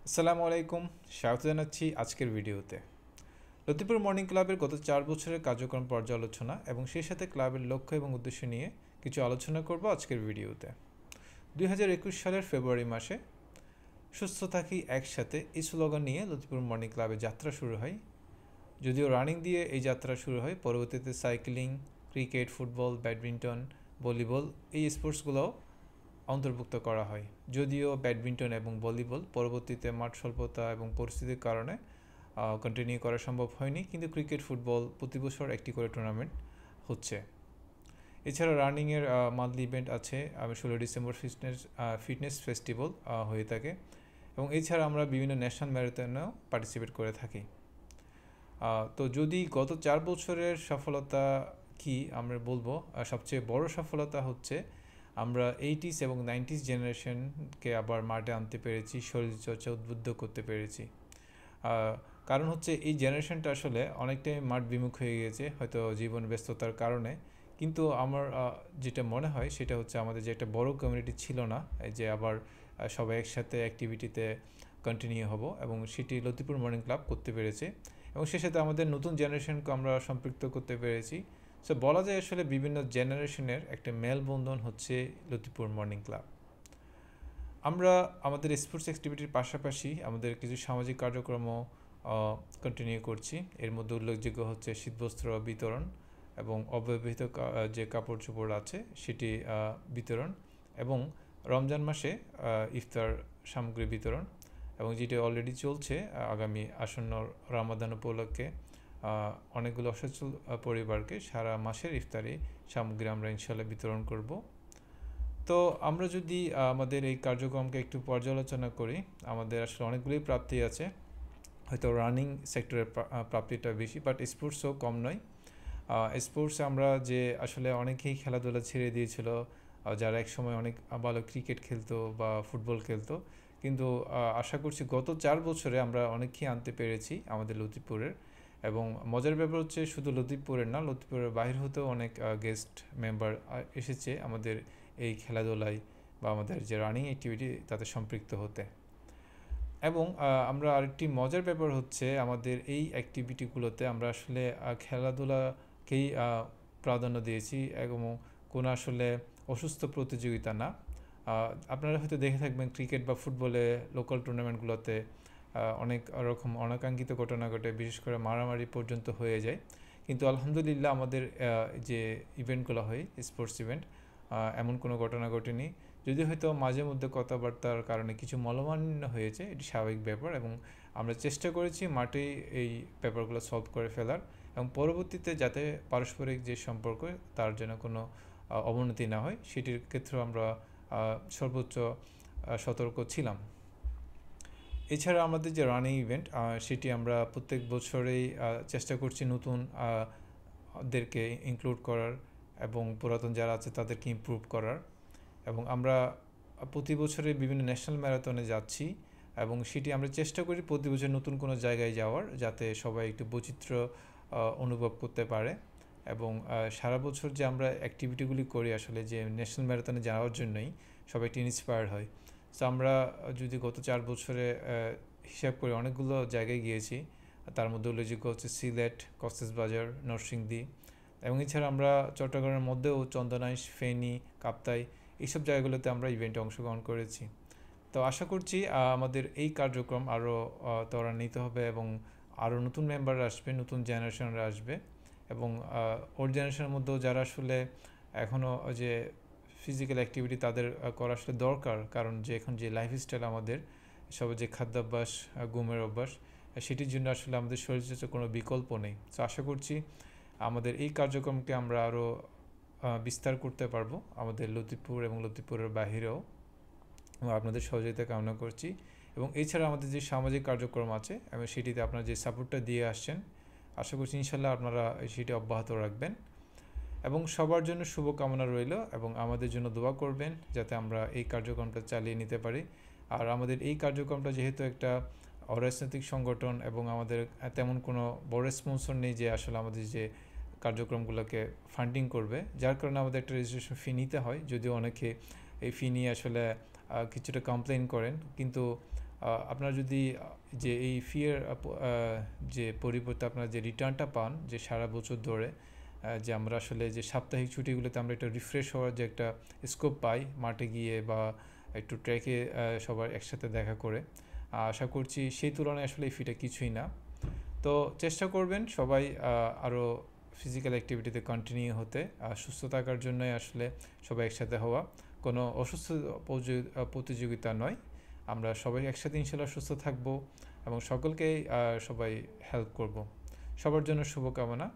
আসসালামু আলাইকুম, স্বাগত জানাচ্ছি আজকের ভিডিওতে। লতিপুর মর্নিং ক্লাবের গত 4 বছরের কার্যক্রম পর্যালোচনা এবং সেই সাথে ক্লাবের লক্ষ্য এবং উদ্দেশ্য নিয়ে কিছু আলোচনা করব আজকের ভিডিওতে। 2021 সালের ফেব্রুয়ারি মাসে সুস্থ থাকি একসাথে এই স্লোগান নিয়ে লতিপুর মর্নিং ক্লাবের যাত্রা শুরু হয়। যদিও রানিং দিয়ে এই যাত্রা শুরু হয়, পরবর্তীতে cycling, cricket, football, badminton, volleyball এই স্পোর্টসগুলোও অন্তর্ভুক্ত করা হয়। যদিও ব্যাডমিন্টন এবং ভলিবল পরবর্তীতে মাঠ স্বল্পতা এবং পরিস্থিতির কারণে কন্টিনিউ করা সম্ভব হয়নি, কিন্তু ক্রিকেট, ফুটবল প্রতি বছর একটি করে টুর্নামেন্ট হচ্ছে। এছাড়া রানিংয়ের মান্থলি ইভেন্ট আছে, 16 ডিসেম্বর ফিটনেস ফেস্টিভ্যাল হয়ে থাকে, এবং এছাড়া আমরা বিভিন্ন ন্যাশনাল ম্যারাথনেও পার্টিসিপেট করে থাকি। তো যদি গত 4 বছরের সফলতা কি আমরা বলবো, সবচেয়ে বড় সফলতা হচ্ছে আমরা 80s এবং 90s জেনারেশনকে আবার মাঠে আনতে পেরেছি, শরীরচর্চা উদ্বুদ্ধ করতে পেরেছি। কারণ হচ্ছে এই জেনারেশনটা আসলে অনেকটাই মাঠ বিমুখ হয়ে গিয়েছে, হয়তো জীবন ব্যস্ততার কারণে। কিন্তু আমার যেটা মনে হয় সেটা হচ্ছে আমাদের যে একটা বড় কমিউনিটি ছিল না, এই যে আবার সবাই একসাথে অ্যাক্টিভিটিতে কন্টিনিউ হব, এবং সেটি লতিপুর মর্নিং ক্লাব করতে পেরেছে, এবং সে সাথে আমাদের নতুন জেনারেশনকে আমরা সম্পৃক্ত করতে পেরেছি। সো বলা যায় আসলে বিভিন্ন জেনারেশনের একটা মেলবন্ধন হচ্ছে লতিপুর মর্নিং ক্লাব। আমরা আমাদের স্পোর্টস অ্যাক্টিভিটির পাশাপাশি আমাদের কিছু সামাজিক কার্যক্রমও কন্টিনিউ করছি। এর মধ্যে উল্লেখযোগ্য হচ্ছে শীতবস্ত্র বিতরণ এবং অব্যবহৃত যে কাপড় চোপড় আছে সেটি বিতরণ, এবং রমজান মাসে ইফতার সামগ্রী বিতরণ, এবং যেটি অলরেডি চলছে। আগামী আসন্ন রমাদান উপলক্ষে অনেকগুলো অসচ্ছল পরিবারকে সারা মাসের ইফতারি সামগ্রী আমরা ইনশাল্লাহ বিতরণ করব। তো আমরা যদি আমাদের এই কার্যক্রমকে একটু পর্যালোচনা করি, আমাদের আসলে অনেকগুলোই প্রাপ্তি আছে। হয়তো রানিং সেক্টরের প্রাপ্তিটা বেশি, বাট স্পোর্টসও কম নয়। স্পোর্টসে আমরা যে আসলে অনেকেই খেলাধুলা ছেড়ে দিয়েছিল, যারা একসময় অনেক ভালো ক্রিকেট খেলতো বা ফুটবল খেলতো, কিন্তু আশা করছি গত 4 বছরে আমরা অনেকেই আনতে পেরেছি আমাদের লতিপুরের। এবং মজার ব্যাপার হচ্ছে শুধু লতিপুরের না, লতিপুরের বাইরে হতেও অনেক গেস্ট মেম্বার এসেছে আমাদের এই খেলাধুলায় বা আমাদের যে রানিং অ্যাক্টিভিটি তাতে সম্পৃক্ত হতে। এবং আমরা আরেকটি মজার ব্যাপার হচ্ছে আমাদের এই অ্যাক্টিভিটিগুলোতে আমরা আসলে খেলাধুলাকেই প্রাধান্য দিয়েছি, এবং কোনো আসলে অসুস্থ প্রতিযোগিতা না। আপনারা হয়তো দেখে থাকবেন ক্রিকেট বা ফুটবলে লোকাল টুর্নামেন্টগুলোতে অনেক রকম অনাকাঙ্ক্ষিত ঘটনা ঘটে, বিশেষ করে মারামারি পর্যন্ত হয়ে যায়। কিন্তু আলহামদুলিল্লাহ আমাদের যে ইভেন্টগুলো হয়, স্পোর্টস ইভেন্ট, এমন কোনো ঘটনা ঘটেনি। যদি হয়তো মাঝে মধ্যে কথাবার্তার কারণে কিছু মনোমালিন্য হয়েছে, এটি স্বাভাবিক ব্যাপার, এবং আমরা চেষ্টা করেছি মাঠেই এই ব্যাপারগুলো সলভ করে ফেলার, এবং পরবর্তীতে যাতে পারস্পরিক যে সম্পর্ক তার জন্য কোনো অবনতি না হয় সেটির ক্ষেত্রেও আমরা সর্বোচ্চ সতর্ক ছিলাম। এছাড়া আমাদের যে রানিং ইভেন্ট সেটি আমরা প্রত্যেক বছরেই চেষ্টা করছি নতুন দেরকে ইনক্লুড করার, এবং পুরাতন যারা আছে তাদেরকে ইমপ্রুভ করার। এবং আমরা প্রতি বছরে বিভিন্ন ন্যাশনাল ম্যারাথনে যাচ্ছি, এবং সেটি আমরা চেষ্টা করি প্রতি বছর নতুন কোনো জায়গায় যাওয়ার, যাতে সবাই একটু বৈচিত্র্য অনুভব করতে পারে। এবং সারা বছর যে আমরা অ্যাক্টিভিটিগুলি করি আসলে যে ন্যাশনাল ম্যারাথনে যাওয়ার জন্যই সবাই একটু ইন্সপায়ার্ড হয়। সো আমরা যদি গত 4 বছরে হিসাব করে অনেকগুলো জায়গায় গিয়েছি, তার মধ্যে উল্লেখযোগ্য হচ্ছে সিলেট, কক্সবাজার, নরসিংদী, এবং এছাড়া আমরা চট্টগ্রামের মধ্যেও চন্দনাইশ, ফেনী, কাপ্তাই এইসব জায়গাগুলোতে আমরা ইভেন্টে অংশগ্রহণ করেছি। তো আশা করছি আমাদের এই কার্যক্রম আরও ত্বরান্বিত হবে, এবং আরও নতুন মেম্বাররা আসবে, নতুন জেনারেশনরা আসবে, এবং ওল্ড জেনারেশনের মধ্যেও যারা আসলে এখনও যে ফিজিক্যাল অ্যাক্টিভিটি তাদের করা আসলে দরকার, কারণ যে এখন যে লাইফস্টাইল আমাদের সব যে খাদ্যাভ্যাস, ঘুমের অভ্যাস, সেটির জন্য আসলে আমাদের শরীরচর্চার কোনো বিকল্প নেই। তো আশা করছি আমাদের এই কার্যক্রমকে আমরা আরও বিস্তার করতে পারবো আমাদের লতিপুর এবং লতিপুরের বাহিরেও, এবং আপনাদের সহযোগিতা কামনা করছি। এবং এছাড়া আমাদের যে সামাজিক কার্যক্রম আছে এবং সেটিতে আপনারা যে সাপোর্টটা দিয়ে আসছেন, আশা করছি ইনশাল্লাহ আপনারা সেটি অব্যাহত রাখবেন, এবং সবার জন্য শুভকামনা রইল, এবং আমাদের জন্য দোয়া করবেন যাতে আমরা এই কার্যক্রমটা চালিয়ে নিতে পারি। আর আমাদের এই কার্যক্রমটা যেহেতু একটা অরাজনৈতিক সংগঠন, এবং আমাদের তেমন কোনো বড় স্পন্সর নেই যে আসলে আমাদের যে কার্যক্রমগুলোকে ফান্ডিং করবে, যার কারণে আমাদের একটা রেজিস্ট্রেশন ফি নিতে হয়। যদিও অনেকে এই ফি নিয়ে আসলে কিছুটা কমপ্লেন করেন, কিন্তু আপনারা যদি যে এই ফিয়ের যে পরিবর্তে আপনারা যে রিটার্নটা পান যে সারা বছর ধরে যে আমরা আসলে যে সাপ্তাহিক ছুটিগুলোতে আমরা একটা রিফ্রেশ হওয়ার যে একটা স্কোপ পাই মাঠে গিয়ে বা একটু ট্র্যাকে সবার একসাথে দেখা করে, আশা করছি সেই তুলনায় আসলে এই ফিটা কিছুই না। তো চেষ্টা করবেন সবাই আরও ফিজিক্যাল অ্যাক্টিভিটিতে কন্টিনিউ হতে, সুস্থ থাকার জন্যই আসলে সবাই একসাথে হওয়া, কোনো অসুস্থ প্রতিযোগিতা নয়। আমরা সবাই একসাথে ইনশাল্লাহ সুস্থ থাকব এবং সকলকেই সবাই হেল্প করব। সবার জন্য শুভকামনা।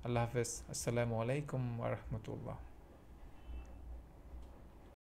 আল্লাহ হাফেজ। আসসালামু আলাইকুম ওয়া রাহমাতুল্লাহ।